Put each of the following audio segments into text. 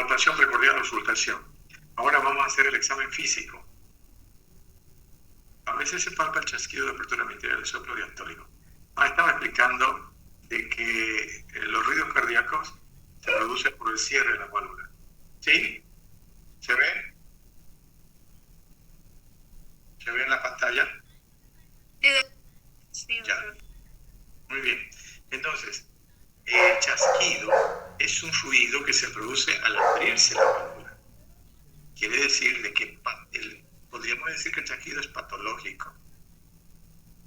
Palpación precordial, auscultación. Ahora vamos a hacer el examen físico. A veces se palpa el chasquido de apertura mitral, el soplo diastólico. Estaba explicando de que los ruidos cardíacos se producen por el cierre de la válvula. ¿Sí? ¿Se ve? ¿Se ve en la pantalla? Sí, ya. Muy bien. Entonces, el chasquido es un ruido que se produce al abrirse la válvula. Quiere decir de que podríamos decir que el chasquido es patológico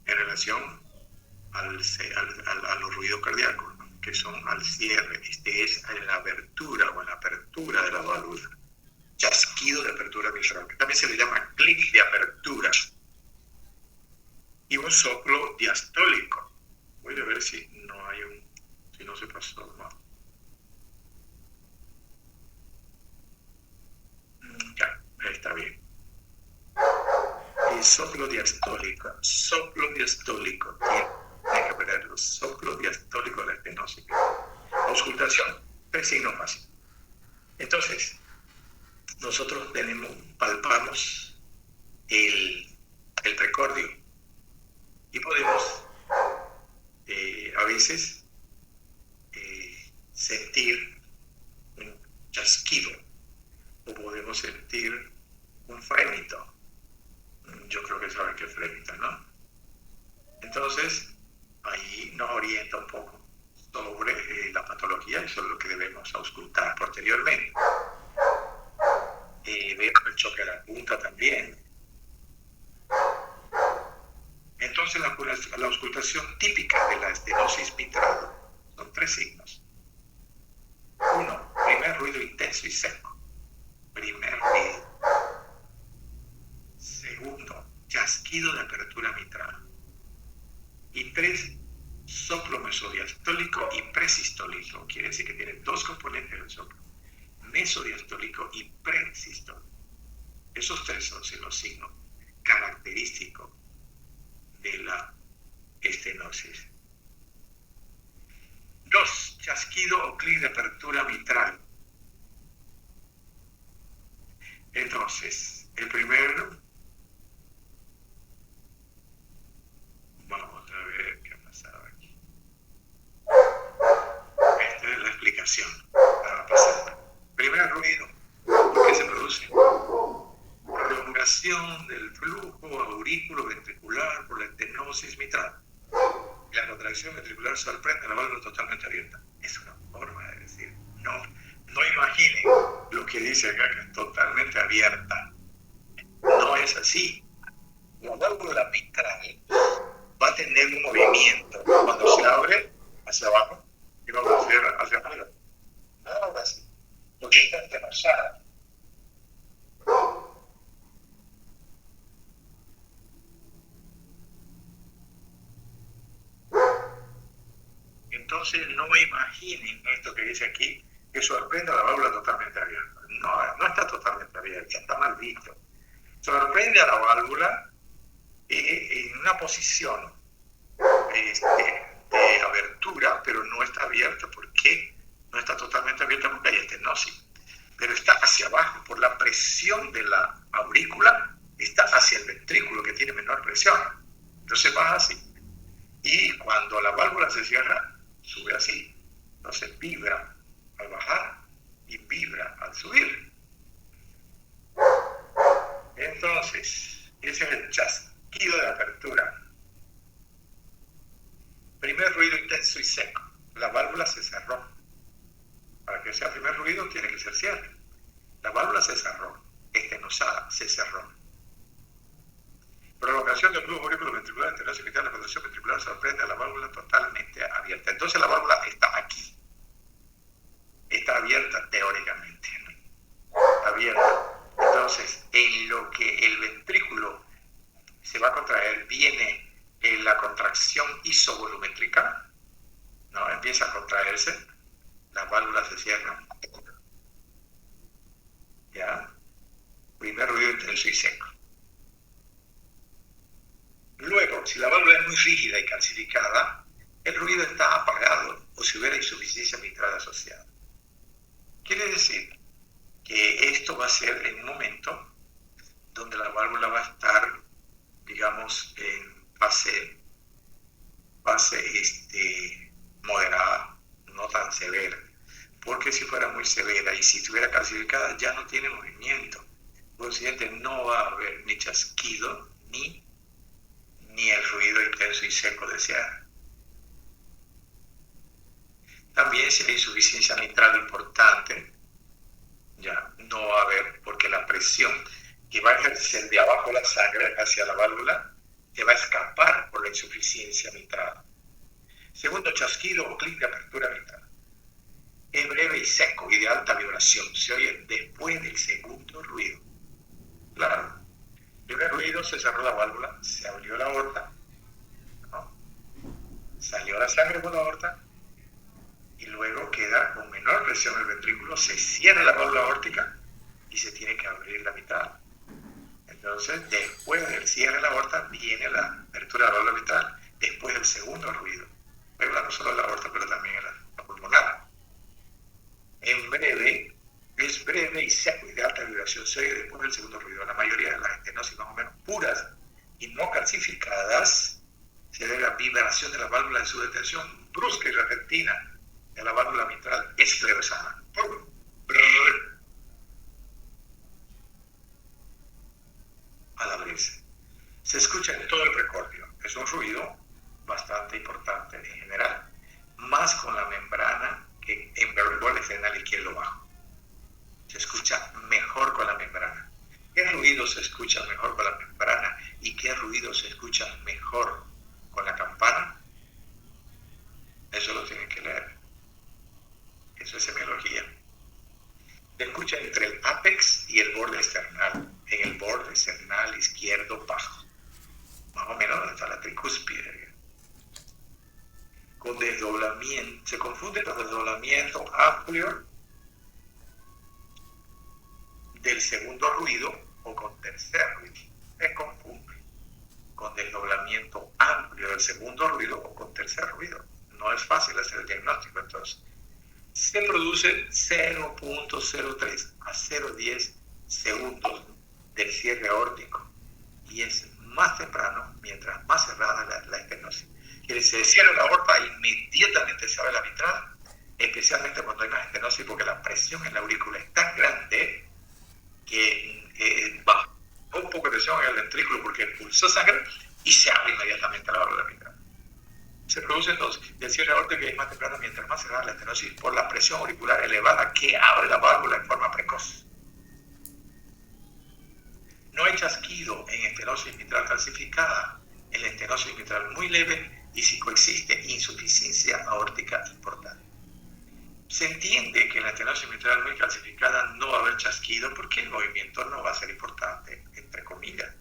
en relación a los ruidos cardíacos, ¿no? Que son al cierre. Este es en la abertura o en la apertura de la válvula. Chasquido de apertura mitral, que también se le llama clic de apertura. Y un soplo diastólico. Voy a ver si no se pasó. No. Ya, está bien. El soplo diastólico. Soplo diastólico. Tiene que verlo. Soplo diastólico de la estenosis. Auscultación. 3 signos básicos. Entonces, nosotros palpamos el precordio y podemos a veces sentir un chasquido o podemos sentir un frémito. Yo creo que saben qué es frémito, ¿no? Entonces, ahí nos orienta un poco sobre la patología y sobre lo que debemos auscultar posteriormente. Vemos el choque a la punta también. Entonces, la auscultación típica de la estenosis mitral son 3 signos. 1. Primer ruido intenso y seco. Primer ruido. Segundo, chasquido de apertura mitral. Y 3, soplo mesodiastólico y presistólico. Quiere decir que tiene 2 componentes del soplo. Mesodiastólico y presistólico. Esos 3 son los signos característicos de la estenosis. 2. Chasquido o clic de apertura mitral. Entonces, el primero, vamos a ver qué ha pasado aquí. Esta es la explicación. Va a pasar. Primer ruido, ¿por qué se produce? Prolongación del flujo aurículo-ventricular por la estenosis mitral. La contracción ventricular sorprende la válvula totalmente abierta. Es una forma de decir. No imaginen lo que dice acá, que es totalmente abierta. No es así. La válvula mitral va a tener un movimiento cuando se abre hacia abajo y cuando se cierra hacia arriba. Ahora sí. Porque está entrelazada. Entonces no imaginen esto que dice aquí, que sorprende a la válvula totalmente abierta. No está totalmente abierta, está mal visto. Sorprende a la válvula en una posición de abertura, pero no está abierta. ¿Por qué? No está totalmente abierta porque hay estenosis. Pero está hacia abajo, por la presión de la aurícula, está hacia el ventrículo que tiene menor presión. Entonces baja así. Y cuando la válvula se cierra, sube así. Entonces vibra al bajar y vibra al subir. Entonces, ese es el chasquido de apertura. Primer ruido intenso y seco. La válvula se cerró. Para que sea primer ruido tiene que ser cierre. La válvula se cerró. Estenosada, se cerró. Prolongación del flujo auriculo-ventricular, estenosis mitral, la contracción ventricular sorprende a la válvula totalmente abierta. Entonces la válvula está aquí. Está abierta teóricamente. Abierta. Entonces, en lo que el ventrículo se va a contraer, viene la contracción isovolumétrica, ¿no? Empieza a contraerse, las válvulas se cierran. ¿Ya? Primer ruido intenso y seco. Luego, si la válvula es muy rígida y calcificada, el ruido está apagado o si hubiera insuficiencia mitral asociada. Quiere decir va a ser en un momento donde la válvula va a estar, digamos, en fase moderada, no tan severa. Porque si fuera muy severa y si estuviera calcificada ya no tiene movimiento. Por consiguiente, no va a haber ni chasquido ni el ruido intenso y seco deseado. También si hay insuficiencia mitral importante, ya no va a haber, porque la presión que va a ejercer de abajo la sangre hacia la válvula se va a escapar por la insuficiencia mitral. Segundo, chasquido o clic de apertura mitral. Es breve y seco y de alta vibración. Se oye después del segundo ruido. Claro. El primer ruido se cerró la válvula, se abrió la aorta, ¿no? Salió la sangre por la aorta y luego queda con menor presión el ventrículo, se cierra la válvula aórtica y se tiene que abrir la mitral. Entonces, después del cierre de la aorta viene la apertura de la válvula mitral, después del segundo ruido. Estoy hablando no solo de la aorta, pero también de la pulmonar. En breve, es breve y seco y de alta vibración, se oye después del segundo ruido. La mayoría de las estenosis más o menos puras y no calcificadas se debe a vibración de la válvula en su detención brusca y repentina de la válvula mitral esclerosada. Al abrirse. Se escucha en todo el precordio. Es un ruido bastante importante en general, más con la membrana que en el borde esternal izquierdo bajo. Se escucha mejor con la membrana. ¿Qué ruido se escucha mejor con la membrana y qué ruido se escucha mejor con la campana? Eso lo tienen que leer. Eso es semiología. Se escucha entre el ápex y el borde esternal, en el borde esternal izquierdo bajo, más o menos donde está la tricúspide. Con desdoblamiento, se confunde con desdoblamiento amplio del segundo ruido o con tercer ruido. Se confunde con desdoblamiento amplio del segundo ruido o con tercer ruido. No es fácil hacer el diagnóstico, entonces. Se produce 0.03 a 0.10 segundos del cierre aórtico y es más temprano mientras más cerrada la estenosis. Que se cierra la aorta inmediatamente se abre la mitral, especialmente cuando hay más estenosis porque la presión en la aurícula es tan grande que baja un poco de presión en el ventrículo porque expulsó sangre y se abre inmediatamente la válvula mitral. Se produce entonces el cierre aórtico que es más temprano mientras más cerrada la estenosis por la presión auricular elevada que abre la válvula en forma precoz. No hay chasquido en estenosis mitral calcificada, en la estenosis mitral muy leve y si coexiste insuficiencia aórtica importante. Se entiende que en la estenosis mitral muy calcificada no va a haber chasquido porque el movimiento no va a ser importante, entre comillas.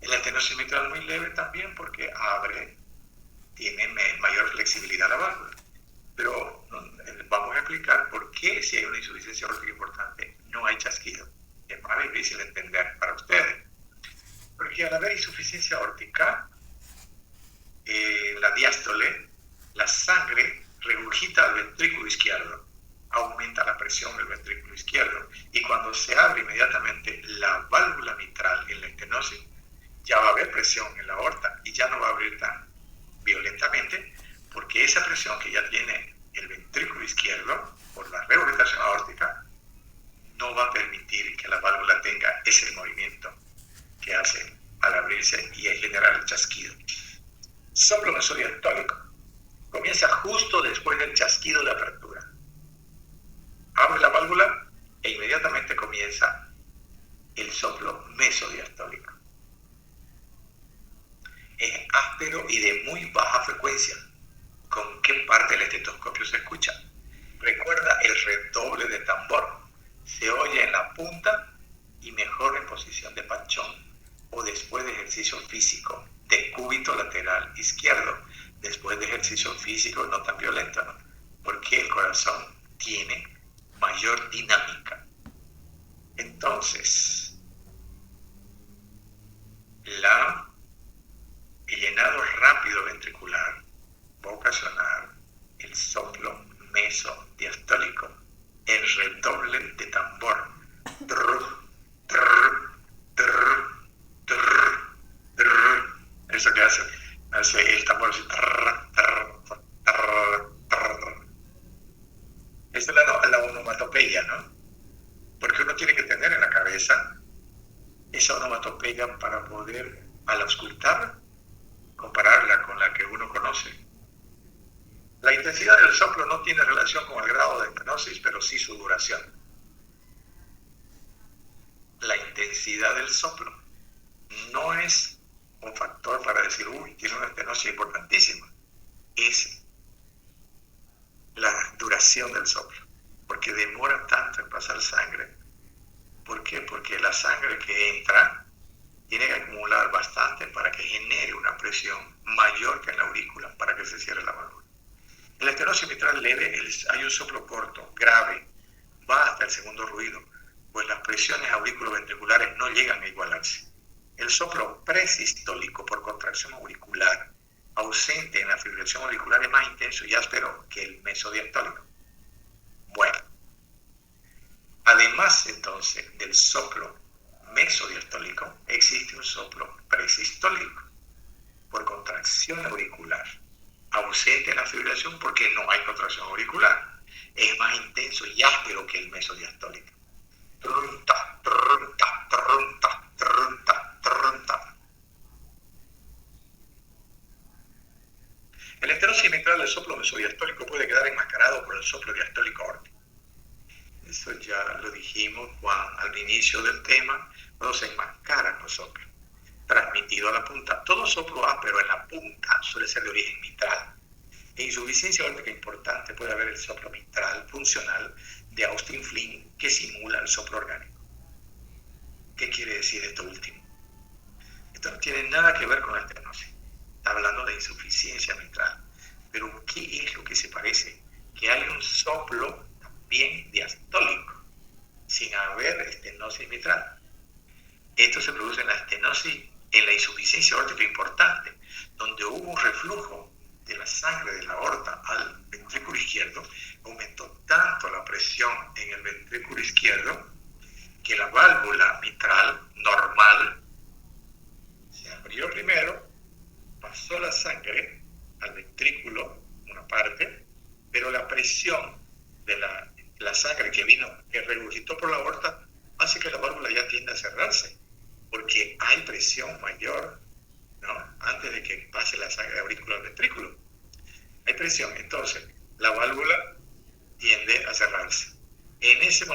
En la estenosis mitral muy leve también porque tiene mayor flexibilidad la válvula. Pero vamos a explicar por qué si hay una insuficiencia aórtica importante no hay chasquido. Es más difícil de entender para ustedes. Porque al haber insuficiencia aórtica, la diástole, la sangre regurgita al ventrículo izquierdo, aumenta la presión del ventrículo izquierdo y cuando se abre inmediatamente la válvula mitral en la estenosis, ya va a haber presión en la aorta y ya no va a abrir tan violentamente porque esa presión que ya tiene el ventrículo izquierdo por la regurgitación aórtica no va a permitir que la válvula tenga ese movimiento que hace al abrirse y generar el chasquido. Soplo mesodiastólico. Comienza justo después del chasquido de apertura. Abre la válvula e inmediatamente comienza el soplo mesodiastólico. Es áspero y de muy baja frecuencia. ¿Con qué parte del estetoscopio se escucha? Recuerda el redoble de tambor. Se oye en la punta y mejor en posición de panchón o después de ejercicio físico de cúbito lateral izquierdo, después de ejercicio físico no tan violento, ¿no? Porque el corazón tiene mayor dinámica. Entonces, el llenado rápido ventricular va a ocasionar el soplo mesodiastólico, el redoble de tambor Eso que hace el tambor así. Esa es la onomatopeya, ¿no? Porque uno tiene que tener en la cabeza esa onomatopeya para poder, al auscultar, compararla con la que uno conoce. La intensidad del soplo no tiene relación con el grado de estenosis, pero sí su duración. La intensidad del soplo no es un factor para decir, uy, tiene una estenosis importantísima. Es la duración del soplo, porque demora tanto en pasar sangre. ¿Por qué? Porque la sangre que entra tiene que acumular bastante para que genere una presión mayor que en la aurícula para que se cierre la válvula. En la estenosis mitral leve hay un soplo corto, grave, va hasta el segundo ruido, pues las presiones auriculoventriculares no llegan a igualarse. El soplo presistólico por contracción auricular ausente en la fibrilación auricular es más intenso y áspero que el mesodiastólico. Bueno, además entonces del soplo mesodiastólico, existe un soplo presistólico por contracción auricular, ausente en la fibrilación porque no hay contracción auricular. Es más intenso y áspero que el mesodiastólico. Trunta, trunta, trunta, trunta, trunta. El estenosis mitral del soplo mesodiastólico puede quedar enmascarado por el soplo diastólico aórtico. Eso ya lo dijimos, Juan, al inicio del tema, cuando se enmascaran los soplos, transmitido a la punta. Todo soplo áspero en la punta suele ser de origen mitral. En insuficiencia aórtica importante puede haber el soplo mitral funcional de Austin Flynn que simula el soplo orgánico. ¿Qué quiere decir esto último? Esto no tiene nada que ver con la estenosis. Está hablando de insuficiencia mitral. Pero ¿qué es lo que se parece? Que hay un soplo también diastólico, sin haber estenosis mitral. Esto se produce en la estenosis, en la insuficiencia aórtica importante, donde hubo un reflujo de la sangre de la aorta al ventrículo izquierdo, aumentó tanto la presión en el ventrículo izquierdo que la válvula mitral normal se abrió primero, pasó la sangre al ventrículo, una parte, pero la presión de la sangre que regurgitó por la aorta hace que la válvula ya tienda a cerrarse, porque hay presión mayor, ¿no?, antes de que pase la sangre de aurícula al ventrículo. Hay presión, entonces la válvula tiende a cerrarse. En ese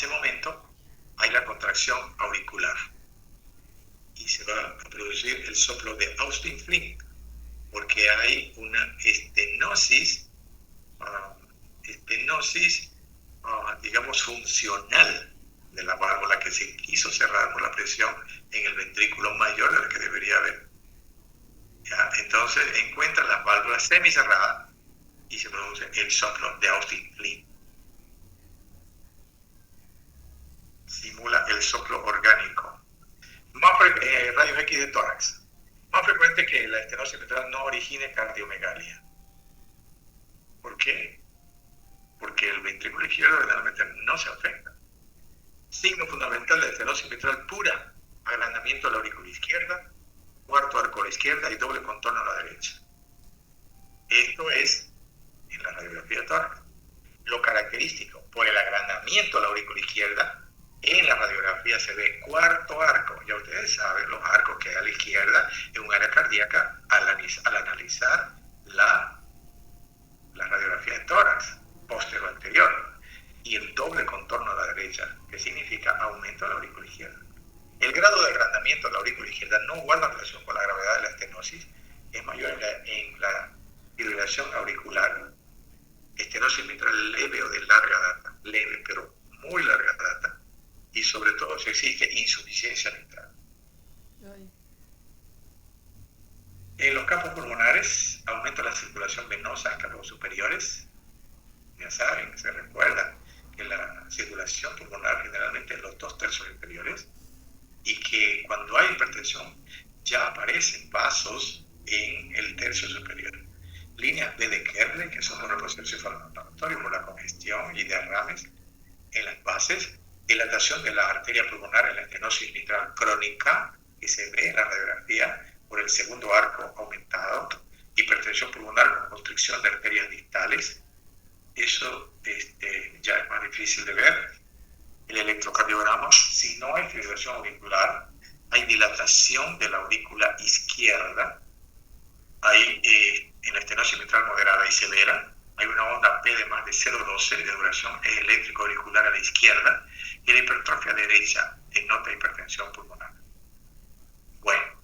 momento hay la contracción auricular y se va a producir el soplo de Austin Flynn, porque hay una estenosis, digamos, funcional de la válvula que se quiso cerrar por la presión en el ventrículo mayor de la que debería haber. ¿Ya? Entonces encuentran las válvulas semicerradas y se produce el soplo de Austin Flynn. Simula el soplo orgánico. Rayos X de tórax. Más frecuente que la estenosis mitral no origine cardiomegalia. ¿Por qué? Porque el ventrículo izquierdo generalmente no se afecta. Signo fundamental de la estenosis mitral pura: agrandamiento de la aurícula izquierda, cuarto arco a la izquierda y doble contorno a la derecha. Esto es en la radiografía tórax. Lo característico, por el agrandamiento de la aurícula izquierda, en la radiografía se ve cuarto arco. Ya ustedes saben los arcos que hay a la izquierda en un área cardíaca al analizar la radiografía de tórax, posterior anterior, y el doble contorno a la derecha, que significa aumento de la aurícula izquierda. El grado de agrandamiento de la aurícula izquierda no guarda relación con la gravedad de la estenosis, es mayor en la fibrilación auricular, estenosis mitral leve o de larga data, leve pero muy larga data, y sobre todo si existe insuficiencia mitral. En los campos pulmonares aumenta la circulación venosa en campos superiores. Ya saben, se recuerda que la circulación pulmonar generalmente en los 2/3 inferiores, y que cuando hay hipertensión ya aparecen vasos en el tercio superior. Líneas B de Kerley, que son los reposos cefaloinflamatorios por la congestión y derrames, en las bases, dilatación de la arteria pulmonar en la estenosis mitral crónica, que se ve en la radiografía por el segundo arco aumentado, hipertensión pulmonar con constricción de arterias distales. Eso ya es más difícil de ver. El electrocardiograma, si no hay fibrilación auricular, hay dilatación de la aurícula izquierda, hay en la estenosis mitral moderada y severa, hay una onda P de más de 0,12 de duración eléctrico auricular a la izquierda, y la hipertrofia derecha denota hipertensión pulmonar. Bueno,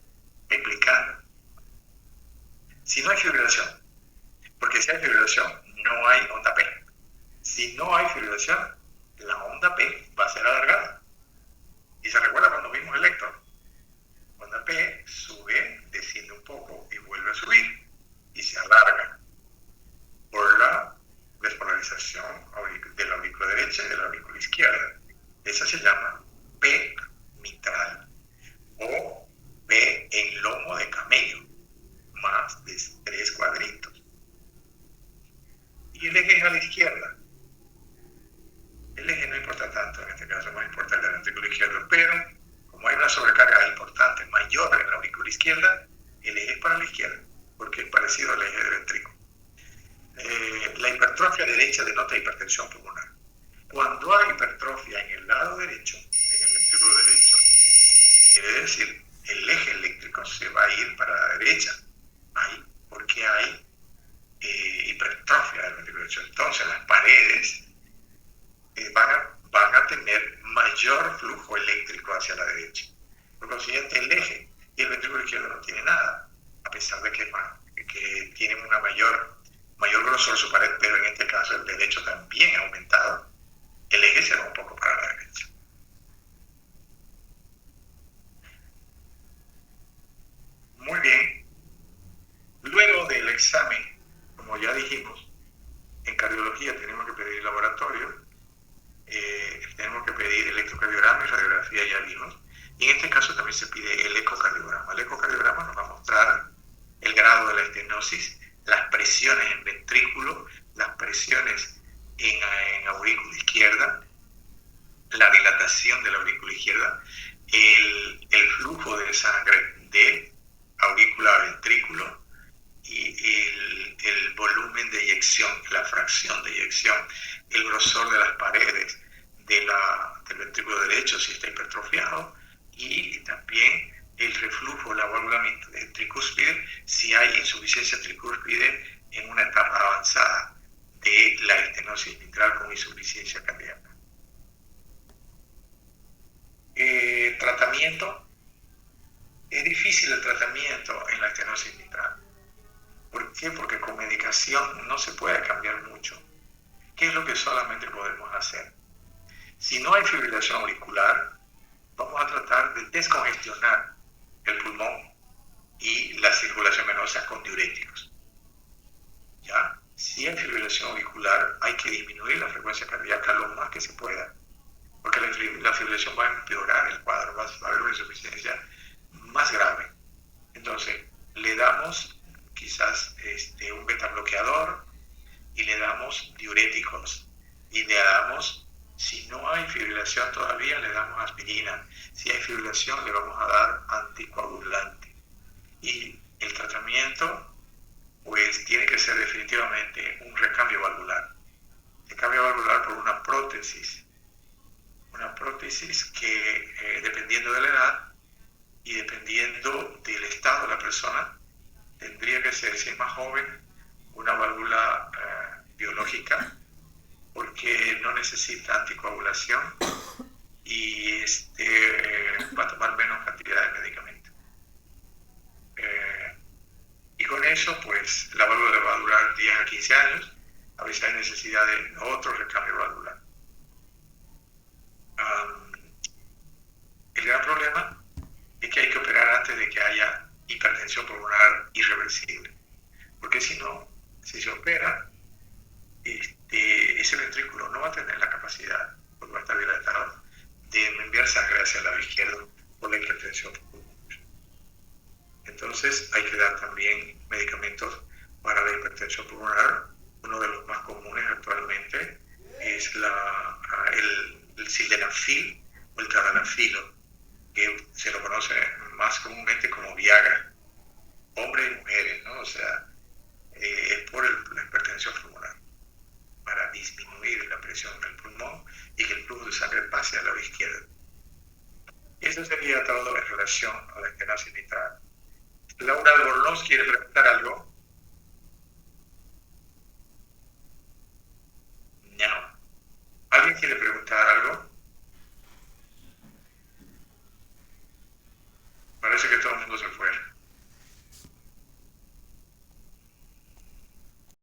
explicando. Si no hay fibrilación, porque si hay fibrilación no hay onda P. Si no hay fibrilación, la onda P va a ser alargada. Y se recuerda cuando vimos electro. Onda P sube, desciende un poco y vuelve a subir. Y se alarga por la despolarización de la aurícula derecha y de la aurícula izquierda. Esa se llama P mitral o P en lomo de camello, más de 3 cuadritos. Y el eje es a la izquierda. El eje no importa tanto, en este caso más importa el ventrículo izquierdo, pero como hay una sobrecarga importante, mayor en la aurícula izquierda, el eje es para la izquierda, porque es parecido al eje del ventrículo. La hipertrofia derecha denota hipertensión pulmonar. Cuando hay hipertrofia en el lado derecho, en el ventrículo derecho, quiere decir el eje eléctrico se va a ir para la derecha, porque hay hipertrofia del ventrículo derecho. Entonces las paredes van a tener mayor flujo eléctrico hacia la derecha. Por consiguiente, el eje y el ventrículo izquierdo no tiene nada, a pesar de que tienen una mayor grosor su pared, pero en este caso el derecho también ha aumentado. El eje se va un poco para la derecha. Muy bien. Luego del examen, como ya dijimos, en cardiología tenemos que pedir laboratorio, tenemos que pedir electrocardiograma y radiografía, ya vimos. Y en este caso también se pide el ecocardiograma. El ecocardiograma nos va a mostrar el grado de la estenosis, las presiones en ventrículo, las presiones en aurícula izquierda, la dilatación de la aurícula izquierda, el flujo de sangre de aurícula a ventrículo y el volumen de eyección, la fracción de eyección, el grosor de las paredes del ventrículo derecho si está hipertrofiado, y también el reflujo, la válvula tricúspide, si hay insuficiencia tricúspide en una etapa avanzada de la estenosis mitral con insuficiencia cardíaca. Tratamiento. Es difícil el tratamiento en la estenosis mitral. ¿Por qué? Porque con medicación no se puede cambiar mucho. ¿Qué es lo que solamente podemos hacer? Si no hay fibrilación auricular, vamos a tratar de descongestionar el pulmón y la circulación venosa con diuréticos. ¿Ya? Si hay fibrilación auricular, hay que disminuir la frecuencia cardíaca lo más que se pueda, porque la fibrilación va a empeorar el cuadro, va a haber una insuficiencia más grave. Entonces, le damos quizás un beta bloqueador y le damos diuréticos y le damos, si no hay fibrilación todavía, le damos aspirina. Si hay fibrilación, le vamos a dar anticoagulante. Y el tratamiento, pues, tiene que ser definitivamente un recambio valvular. Recambio valvular por una prótesis. Una prótesis que, dependiendo de la edad y dependiendo del estado de la persona, tendría que ser, si es más joven, una válvula biológica, porque no necesita anticoagulación y va a tomar menos cantidad de medicamento. Y con eso, pues, la válvula va a durar 10 a 15 años. A veces hay necesidad de otro recambio valvular. El gran problema es que hay que operar antes de que haya hipertensión pulmonar irreversible, porque si no, si se opera, ese ventrículo no va a tener la capacidad, porque va a estar dilatado, de enviar sangre hacia el lado izquierdo por la hipertensión pulmonar. Entonces hay que dar también medicamentos para la hipertensión pulmonar. Uno de los más comunes actualmente es sildenafil o el tadalafilo, que se lo conoce más comúnmente como Viagra, hombres y mujeres, ¿no? O sea, es por la hipertensión pulmonar, para disminuir la presión del pulmón y que el flujo de sangre pase al lado izquierdo. Eso sería todo en relación a la estenosis mitral. Laura Albornoz quiere preguntar algo. No. ¿Alguien quiere preguntar?